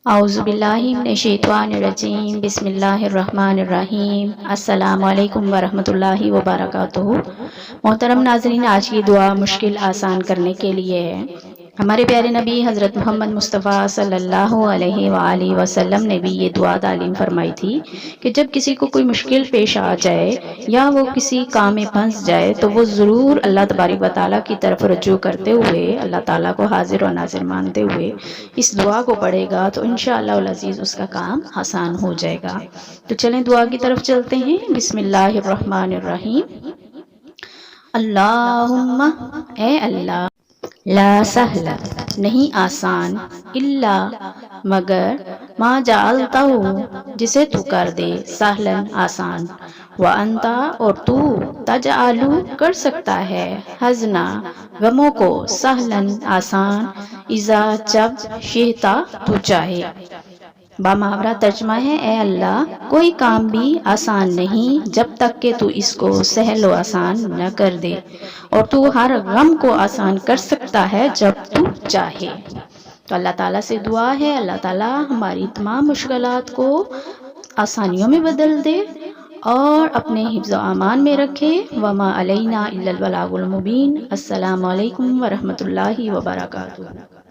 اعوذ باللہ من الشیطان الرجیم، بسم اللہ الرحمن الرحیم۔ السلام علیکم ورحمۃ اللہ وبرکاتہ۔ محترم ناظرین، آج کی دعا مشکل آسان کرنے کے لیے ہے۔ ہمارے پیارے نبی حضرت محمد مصطفیٰ صلی اللہ علیہ وآلہ وسلم نے بھی یہ دعا تعلیم فرمائی تھی کہ جب کسی کو کوئی مشکل پیش آ جائے یا وہ کسی کام میں پھنس جائے تو وہ ضرور اللہ تبارک و تعالیٰ کی طرف رجوع کرتے ہوئے، اللہ تعالیٰ کو حاضر و ناظر مانتے ہوئے اس دعا کو پڑھے گا تو انشاءاللہ العزیز اس کا کام آسان ہو جائے گا۔ تو چلیں دعا کی طرف چلتے ہیں۔ بسم اللہ الرحمن الرحیم۔ اللہم، اے اللہ، لا سہل، نہیں آسان، الا، مگر، ما جعلتہ، جسے تو کر دے، سہلن، آسان، وانت، اور تو، تجعل، کر سکتا ہے، حزنا، غموں کو، سہلن، آسان، اذا، جب، شئتا، تو چاہے۔ بامحاورہ ترجمہ ہے، اے اللہ، کوئی کام بھی آسان نہیں جب تک کہ تو اس کو سہل و آسان نہ کر دے، اور تو ہر غم کو آسان کر سکتا ہے جب تو چاہے۔ تو اللہ تعالیٰ سے دعا ہے، اللہ تعالیٰ ہماری تمام مشکلات کو آسانیوں میں بدل دے اور اپنے حفظ و امان میں رکھے۔ وما علینا الا البلاغ المبین۔ السلام علیکم ورحمۃ اللہ وبرکاتہ۔